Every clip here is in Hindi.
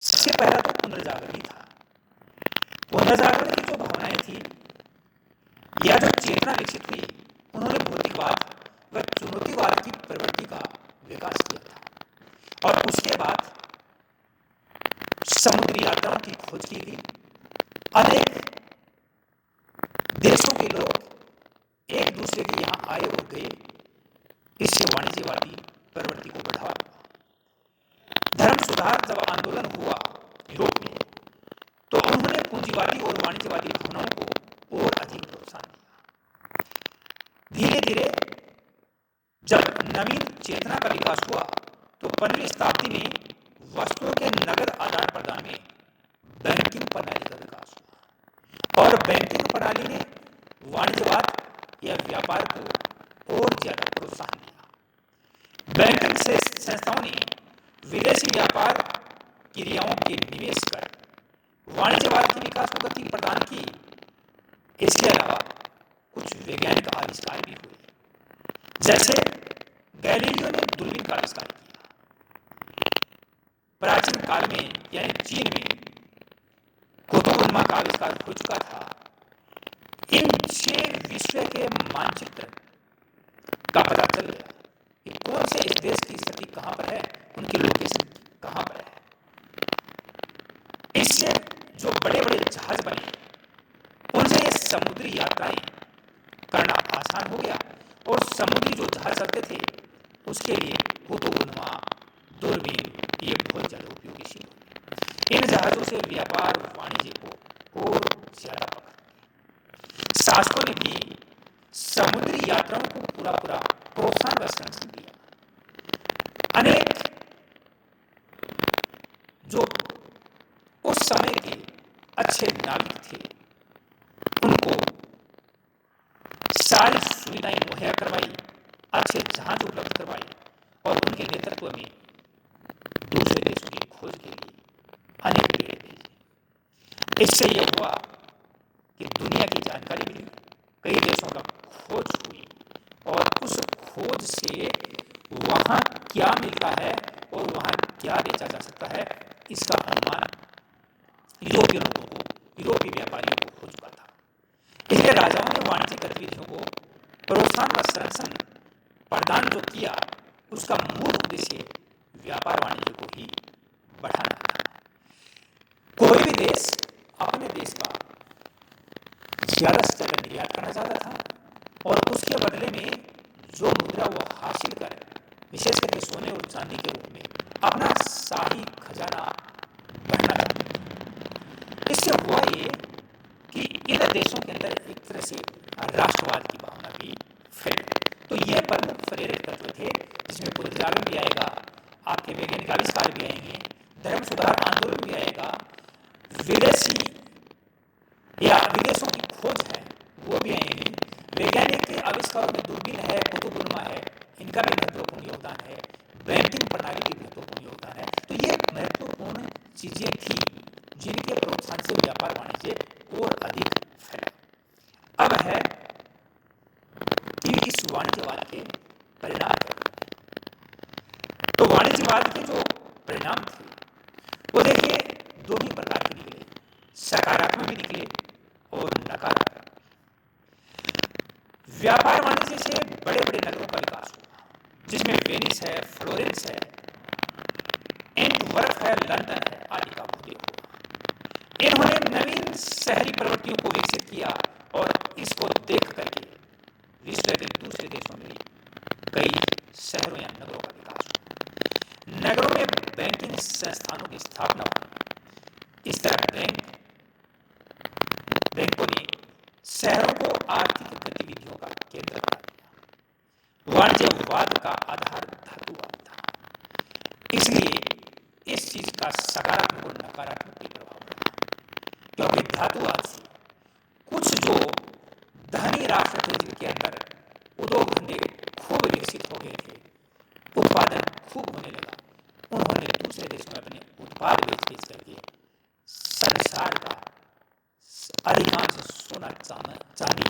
सबसे पहला तो पुनर्जागरण ही था। पुनर्जागरण की जो भावनाएं थी या जो चेतना विकसित हुई, उन्होंने भौतिकवाद व चुनौतीवाद की प्रवृत्ति का विकास किया था। और उसके बाद समुद्री यात्राओं की खोज की गई। अनेक देशों के लोग एक दूसरे के यहाँ आए और गए। इससे वाणिज्यवादी प्रवृत्ति को बढ़ावा मिला। धर्म सुधार जब आंदोलन हुआ यूरोप में, तो उन्होंने पूंजीवादी और वाणिज्यवादी भावनाओं को और अधिक प्रोत्साहन दिया। धीरे धीरे जब नवीन चेतना का विकास हुआ, तो 15वीं शताब्दी में वस्तुओं के नगद आदान प्रदान में बैंकिंग प्रणाली का विकास हुआ। और बैंकिंग प्रणाली ने वाणिज्यवाद या व्यापार को और ज्यादा प्रोत्साहन दिया। बैंकिंग से संस्थाओं ने विदेशी व्यापार क्रियाओं के निवेश कर वाणिज्यवाद के विकास को गति प्रदान की। इसके अलावा कुछ वैज्ञानिक आविष्कार भी हुए, जैसे गैलीलियो ने दूरबीन का आविष्कार किया। प्राचीन काल में यानी चीन में कुतुब का आविष्कार हो चुका था। इन 6 विश्व के मानचित्र का पता चल गया कि कौन से इस देश की स्थिति कहां पर है, उनकी लोकेशन कहां पर है। इससे जो बड़े बड़े जहाज बने, उनसे ये समुद्री यात्राएं करना आसान हो गया। और समुद्री जो जहाज चलते थे, उसके लिए कुतुब दूरबीन ये बहुत ज्यादा उपयोगी सिद्ध हुए। इन जहाजों से व्यापार वाणिज्य को और ज्यादा पकड़। शासकों ने भी समुद्री यात्राओं को पूरा प्रोत्साहन व संरक्षण दिया। अनेक जो उस समय के अच्छे नाविक थे, उनको सारी सुविधाएं मुहैया करवाई, अच्छे जहाज उपलब्ध करवाए और उनके नेतृत्व में दूसरे देशों की खोज के लिए अनेक बेड़े भेजे। इससे यह हुआ कि दुनिया की जानकारी मिली, कई देशों का खोज हुई और उस खोज से वहां क्या मिलता है और वहां क्या बेचा जा सकता है, इसका अनुमान यूरोपीय व्यापारियों को हो चुका था। इसलिए राजाओं ने वाणिज्यिक गतिविधियों को प्रोत्साहन व संरक्षण प्रदान जो किया, उसका मूल उद्देश्य व्यापार वाणिज्य को ही बढ़ाना था। कोई भी देश अपने देश का ज्यादा से ज्यादा निर्यात करना चाहता था और उसके बदले में जो मुद्रा वो हासिल कर, विशेष करके सोने और चांदी के रूप में अपना शाही खजाना बढ़ना चाहता था। इससे हुआ ये कि इन देशों के अंदर एक तरह से राष्ट्रवाद की भावना भी फैली। तो ये प्रमुख प्रेरक तत्व थे, जिसमें पुनर्जागरण भी आएगा, आपके वैज्ञानिक आविष्कार भी आएंगे, धर्म सुधार आंदोलन भी आएगा, विदेशी या विदेशों की खोज है वो भी आएंगे, वैज्ञानिक के आविष्कारों में दूरबीन है, कुतुब है, इनका भी महत्वपूर्ण योगदान है, बैंकिंग प्रणाली की महत्वपूर्ण योगदान है। तो ये महत्वपूर्ण चीजें थी जिनके प्रोत्साहन से व्यापार वाणिज्य और अधिक फैला। अब है कि इस वाणिज्यवाद के परिणाम क्या। तो वाणिज्यवाद के जो परिणाम थे वो देखिए 2 ही प्रकार के निकले, सकारात्मक भी निकले और नकारात्मक। व्यापार वाणिज्य से बड़े बड़े नगरों का विकास हुआ, जिसमें वेनिस है, फ्लोरेंस है, एंटवर्प है, लंदन है आदि का उदय हुआ। इन्होंने नवीन शहरी प्रवृत्तियों को विकसित किया और इसको देख करके विश्व के दूसरे देशों में कई शहरों या नगरों का विकास हुआ। नगरों में बैंकिंग संस्थानों की स्थापना हुई। इस तरह बैंकों ने शहरों को आर्थिक गतिविधियों का केंद्र बना दिया। वाणिज्यवाद का आधार धातुवाद था, इसलिए इस चीज का सकारात्मक और नकारात्मक भी प्रभाव पड़ा, क्योंकि धातुवाद से कुछ जो धनी राष्ट्र थे जिनके अंदर उद्योग धंधे खूब विकसित हो गए थे, उत्पादन खूब होने लगा, उन्होंने दूसरे देशों में अपने उत्पाद बेच करके संसार का अधिकांश सोना चांदी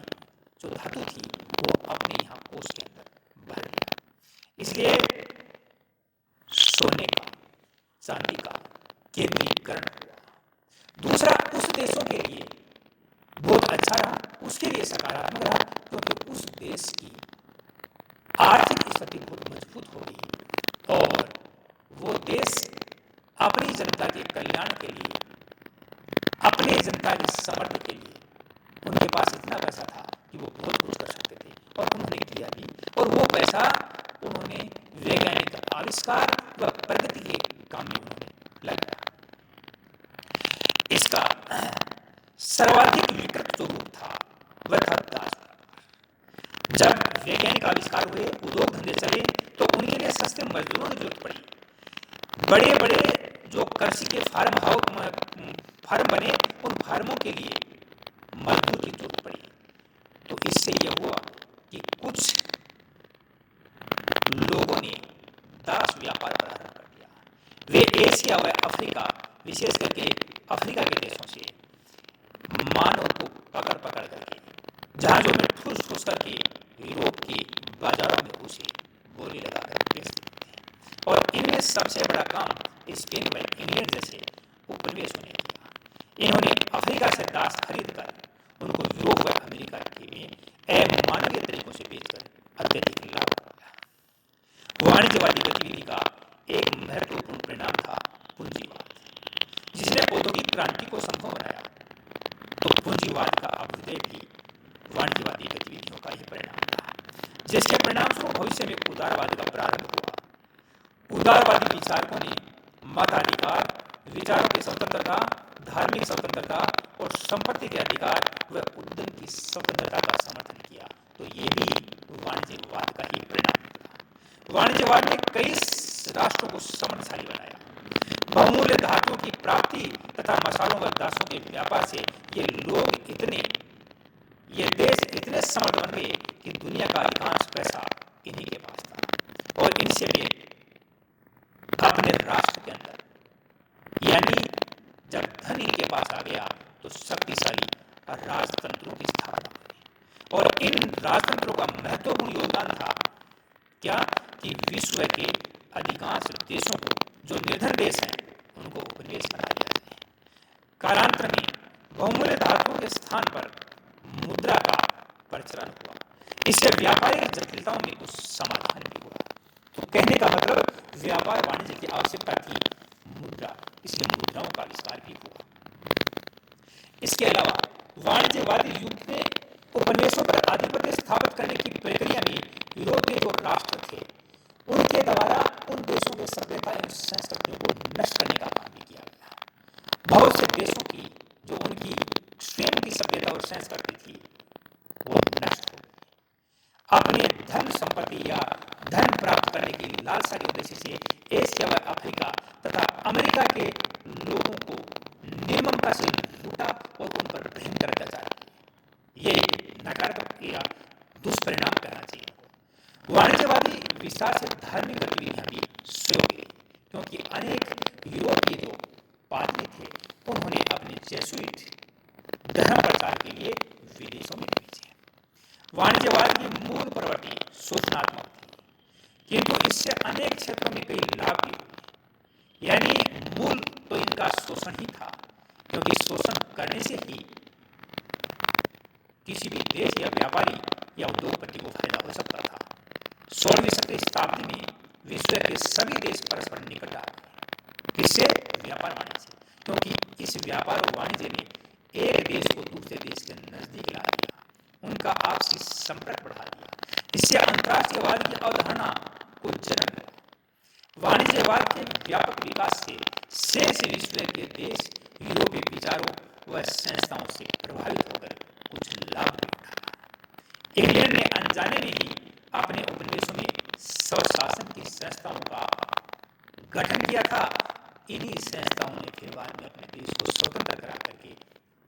जो धातु थी वो अपने यहाँ कोष के अंदर भर दिया। इसलिए सोने का, चांदी का केंद्रीकरण सकारात्मक रहा क्योंकि उस देश की आर्थिक स्थिति बहुत मजबूत हो गई और वो देश अपनी जनता के कल्याण के लिए, अपने जनता की समृद्धि के लिए, उनके पास इतना पैसा था कि वो बहुत कुछ कर सकते थे और उन्होंने किया भी। और वो पैसा उन्होंने वैज्ञानिक आविष्कार व प्रगति के काम में उन्होंने लगाया। इसका सर्वाधिक विकृत जो रूप था वह था दास। जब वैज्ञानिक आविष्कार हुए, उद्योग धंधे चले, तो उनके लिए सस्ते मजदूरों की जरूरत पड़ी। बड़े बड़े जो कृषि के फार्म बने, उन फार्मों के लिए मजदूर की जरूरत पड़ी। तो इससे यह हुआ कि कुछ लोगों ने दास व्यापार प्रारंभ कर दिया। वे एशिया व अफ्रीका, विशेष करके अफ्रीका के देशों से मानव को पकड़ पकड़ करके जहाजों में ठूस ठूस करके यूरोप के बाजारों में उसे बोली लगाकर बेचते थे। और इनमें सबसे बड़ा काम स्पेन व इंग्लैंड जैसे उपनिवेशों ने किया। इन्होंने अफ्रीका से दास खरीद कर उनको यूरोप व अमेरिका के में अमानवीय तरीकों से बेचकर अत्यधिक लाभ उठाया। वाणिज्यवादी गतिविधि का एक महत्वपूर्ण परिणाम था पूंजीवाद, जिसने औद्योगिक क्रांति को संभव बनाया। तो पूंजीवाद का अभ्युदय भी वाणिज्यवादी गतिविधियों का ही परिणाम था, जिसके परिणाम स्वरूप भविष्य में उदारवाद का प्रारंभ हुआ। उदारवादी विचारकों ने मताधिकार, विचारों की स्वतंत्रता, धार्मिक स्वतंत्रता और संपत्ति के अधिकार व उद्यम की स्वतंत्रता का समर्थन किया। तो ये भी वाणिज्यवाद का ही परिणाम था। वाणिज्यवाद ने कई राष्ट्रों को समृद्धशाली बनाया। बहुमूल्य धातुओं की प्राप्ति तथा मसालों व दासों के व्यापार से ये देश इतने समृद्ध बन गए कि दुनिया का अधिकांश पैसा इन्हीं के पास था। और इनसे वे अपने राष्ट्र के अंदर, यानी जब धन इनके पास आ गया तो शक्तिशाली राजतंत्रों की स्थापना हुई। और इन राजतंत्रों का महत्वपूर्ण योगदान था क्या कि विश्व के अधिकांश देशों को, जो निर्धन देश हैं, उनको उपनिवेश बना दिया जाए। कालांतर में बहुमूल्य धातुओं के स्थान पर मुद्रा का प्रचलन हुआ। इससे व्यापारिक जटिलताओं में कुछ समाधान भी हुआ। तो कहने का मतलब, व्यापार वाणिज्य की आवश्यकता थी मुद्रा, इसलिए मुद्राओं का आविष्कार भी हुआ। इसके अलावा वाणिज्यवादी युग में उपनिवेशों पर आधिपत्य स्थापित करने की प्रक्रिया में यूरोपीय जो राष्ट्र थे, उनके द्वारा उन देशों की सभ्यता एवं संस्कृतियों को नष्ट करने का काम भी किया गया। बहुत से देशों की जो उनकी स्वयं की सभ्यता और संस्कृति थी, वो नष्ट हो गई। अपने धन संपत्ति या धन प्राप्त करने की लालसा के उद्देश्य से एशिया व अफ्रीका तथा अमेरिका के लोगों को निर्ममता से लूटा और उन पर भयंकर अत्याचार किए। ये नकारात्मक या दुष्परिणाम कहना चाहिए। वाणिज्यवादी विस्तार से धार्मिक गतिविधियां भी शुरू हुई, क्योंकि अनेक यूरोपीय जो पादरी थे, उन्होंने अपने जेसुइट धर्म प्रचार के लिए विदेशों में भेजे। वाणिज्यवाद की मूल प्रवृत्ति शोषणात्मक थी, किंतु इससे अनेक क्षेत्रों में कई लाभ भी हुए। यानी मूल तो इनका शोषण ही था, क्योंकि शोषण करने से ही किसी भी देश या व्यापारी या उद्योगपति को फायदा हो सकता था। 16वीं 17वीं शताब्दी में विश्व के सभी देश परस्पर निकट आ गए। किससे? व्यापार वाणिज्य। क्योंकि इस व्यापार और वाणिज्य ने एक देश को दूसरे देश के नजदीक ला दिया, उनका आपसी संपर्क बढ़ा दिया। इससे अंतर्राष्ट्रीयवाद की अवधारणा को जन्म मिला। वाणिज्यवाद के व्यापक विकास से शेष विश्व के देश यूरोपीय विचारों व संस्थाओं से प्रभावित होकर कुछ लाभ भी उठाया। इंग्लैंड ने अनजाने में ही अपने उपनिवेशों में स्वशासन की संस्थाओं का गठन किया था। इन्हीं संस्थाओं ने फिर बाद में अपने देश को स्वतंत्र करा करके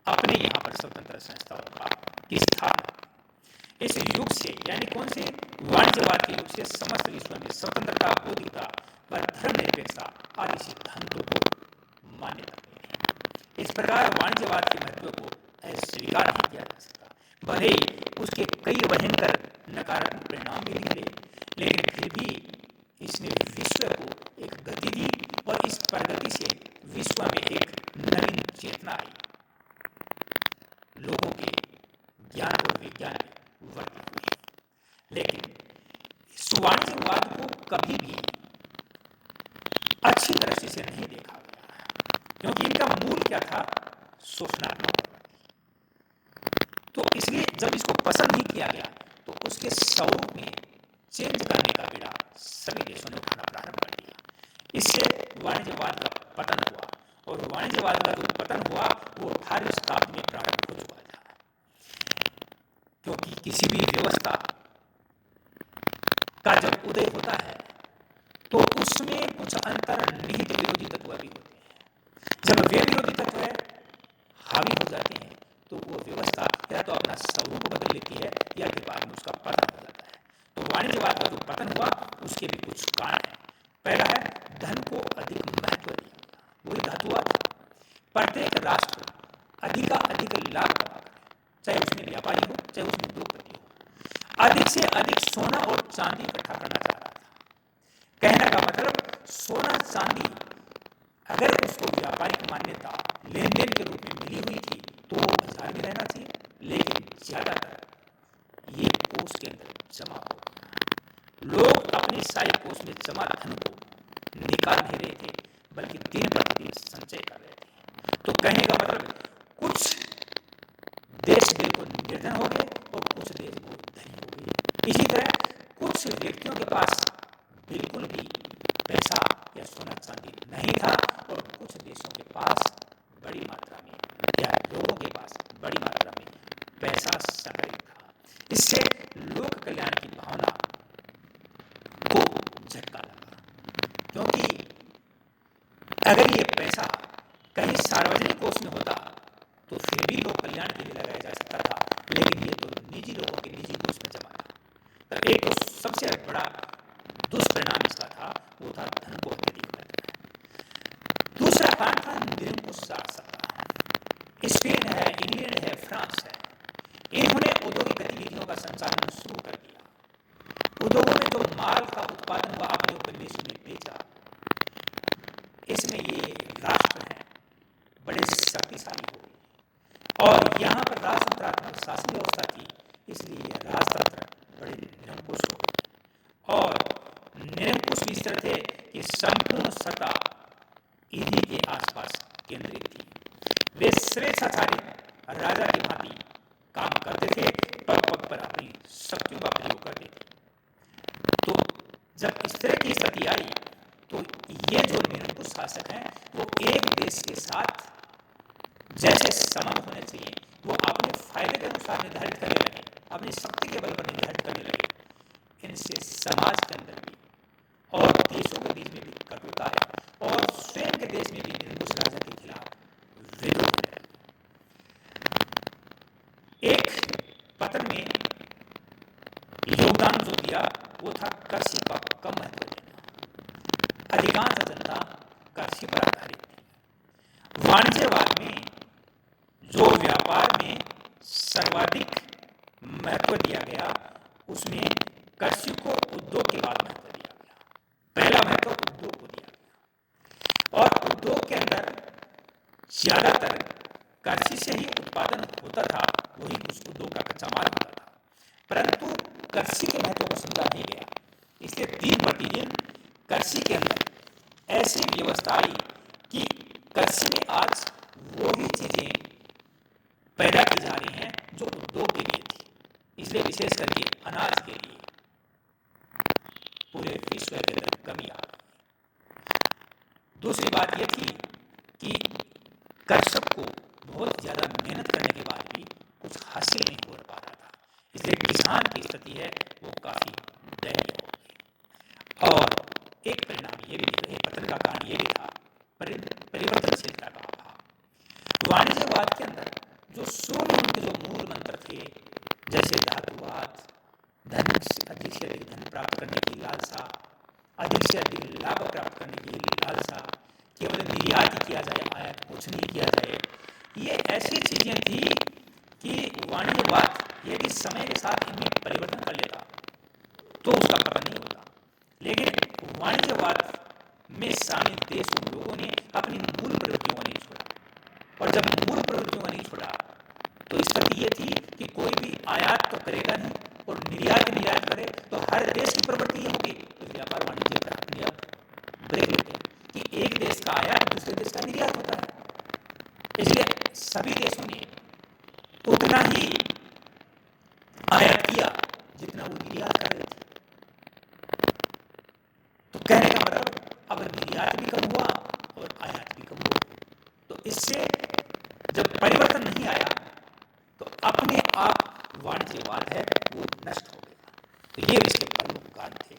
अपने यहाँ पर स्वतंत्र संस्थाओं का स्थापना। इस युग से, यानी कौन से? वाणिज्यवाद के युग से समस्त विश्व में स्वतंत्रता, बौद्धिकता व धर्मनिरपेक्षता आदि सिद्धांतों को मान्यता मिली। इस प्रकार वाणिज्यवाद के महत्व को अस्वीकार नहीं किया जा सकता। भले ही उसके कई भयंकर नकारात्मक परिणाम भी निकले, लेकिन फिर भी इसने विश्व को एक गति दी और इस प्रगति से विश्व में एक नवीन चेतना आई। लोगों के ज्ञान और विज्ञान में वर्ती हुई। लेकिन इस वाणिज्यवाद को कभी भी अच्छी दृष्टि से नहीं देखा गया, क्योंकि इनका मूल क्या था? शोषणात्मक। तो इसलिए जब इसको पसंद नहीं किया गया तो उसके स्वरूप में चेंज करने का बीड़ा सभी देशों ने उठाना प्रारंभ कर दिया। इससे वाणिज्यवाद का पतन हुआ, और वाणिज्यवाद का जो पतन हुआ वो 18वीं शताब्दी में प्रारंभ हो चुका था। क्योंकि किसी भी व्यवस्था का जब उदय होता है तो उसमें कुछ अंतर्निहित विरोधी तत्व भी होते हैं। जब वे विरोधी तत्व हावी हो जाते हैं तो वो व्यवस्था या तो अपना स्वरूप बदल लेती है या फिर बाद में उसका पतन हो जाता है। तो वाणिज्यवाद का जो पतन हुआ उसके भी कुछ कारण हैं। पहला है, धन को अधिक महत्व दिया, वही धातुवाद। प्रत्येक राष्ट्र अधिक लाभ कमाकर, चाहे उसमें व्यापारी हो चाहे उसमें उद्योगपति हो, अधिक से अधिक सोना और चांदी इकट्ठा करना चाह रहा था। कहने का मतलब, सोना चांदी अगर उसको व्यापारिक मान्यता लेन देन के रूप में मिली हुई थी तो वो बाजार में रहना चाहिए, लेकिन ज्यादातर ये कोष के अंदर जमा हो गया। लोग अपनी शाही कोष में जमा धन को निकाल नहीं रहे थे, बल्कि दिन प्रतिदिन संचय कर रहे थे। तो कहने का मतलब, कुछ देश बिल्कुल निर्धन हो गए और कुछ देश बहुत धनी हो गए। इसी तरह कुछ व्यक्तियों के पास बिल्कुल भी पैसा या सोना चांदी नहीं था और कुछ देशों के पास बड़ी मात्रा में या लोगों के पास बड़ी मात्रा में पैसा संग्रहित था। इससे लोक कल्याण की भावना को झटका लगा, क्योंकि अगर ये पैसा कहीं सार्वजनिक कोष में होता तो फिर भी लोक कल्याण के लिए लगाया जा सकता था, लेकिन ये तो निजी लोगों के निजी कोष में जमा था। तो एक तो सबसे बड़ा दुष्परिणाम इसका था वो था धन को अत्यधिक महत्व। दूसरा कारण था निरंकुश शासकता। स्पेन है, इंग्लैंड है, फ्रांस है, इन्होंने औद्योगिक गतिविधियों का संचालन शुरू कर दिया। उद्योगों में जो माल का उत्पादन हुआ अपने उपनिवेशों में बेचा। इसमें ये राष्ट्र हैं बड़े शक्तिशाली हो गए, और यहाँ पर राजतंत्रात्मक शासन व्यवस्था थी, इसलिए ये राजतंत्र बड़े निरंकुश हो गए। और निरंकुश इस तरह थे कि संपूर्ण सत्ता इन्हीं के आसपास केंद्रित थी। वे स्वेच्छाचारित राजा की भांति काम करते थे, पग पग पर अपनी शक्तियों का प्रयोग करते थे। तो जब इस तरह की स्थिति आई तो ये जो निरंकुश शासक हैं वो एक देश के साथ जैसे संबंध होने चाहिए वो अपने फायदे के अनुसार निर्धारित करने लगे, अपनी शक्ति के बल पर निर्धारित करने लगे। इनसे समाज के अंदर भी और देशों के बीच में भी कटुता है, और स्वयं के देश में भी निरंकुश राजा के खिलाफ विद्रोह है। एक पतन में योगदान जो दिया वो था कृषि का कम महत्व देना। अधिकांश जनता कृषि पर आधारित थी। वाणिज्यवाद में जो व्यापार में सर्वाधिक महत्व दिया गया उसमें कृषि को उद्योग के बाद महत्व दिया गया। पहला महत्व उद्योग को दिया गया, और उद्योग के अंदर ज्यादातर कृषि से ही उत्पादन होता था, वही उस उद्योग का कच्चा माल होता था। परंतु कृषि के महत्व को समझा नहीं गया, इसलिए दिन प्रतिदिन कृषि के अंदर ऐसी व्यवस्था आई कि कृषि में आज वो ही चीजें पैदा की जा रही हैं जो उद्योग के लिए थी। इसलिए विशेष करके अनाज के लिए पूरे विश्व के अंदर कमी आ गई। दूसरी बात यह थी कि कृषक को बहुत ज्यादा मेहनत करने के बाद भी कुछ हासिल नहीं हो पा रहा था, इसलिए किसान की स्थिति है वो काफी दयनीय हो गई। और एक परिणाम ये भी, पतन का कारण ये भी था परिवर्तनशीलता का अभाव। वाणिज्यवाद के अंदर जो शून्य के जो मूल मंत्र थे, जैसे धातुवाद, धन से अधिक धन प्राप्त करने की लालसा, अधिक से अधिक लाभ प्राप्त करने की लालसा, केवल निर्यात ही किया जाए, आयात कुछ नहीं किया जाए, ये ऐसी चीजें थी कि वाणिज्यवाद यदि समय के साथ इनमें परिवर्तन कर लेता तो उसका पतन नहीं होता। लेकिन वाणिज्यवाद में शामिल देशों लोगों ने अपनी मूल प्रवृत्तियों को नहीं छोड़ा, और जब मूल प्रवृत्तियों को नहीं छोड़ा तो स्थिति ये थी कि कोई भी आयात तो करेगा नहीं और निर्यात करे तो हर देश की प्रवृत्ति ये होगी, तो व्यापार वाणिज्य पर अपने आप ब्रेक लेते हैं कि एक देश का आयात दूसरे देश का निर्यात होता है। इसलिए सभी देशों ने उतना ही आयात किया जितना वो निर्यात कर रहे थे। तो कहने का मतलब अब निर्यात भी कम हुआ और आयात भी कम हुआ, तो इससे जब परिवर्तन नहीं आया तो अपने आप वाणिज्यवाद है वो नष्ट हो गया। तो ये इसके प्रमुख कारण थे।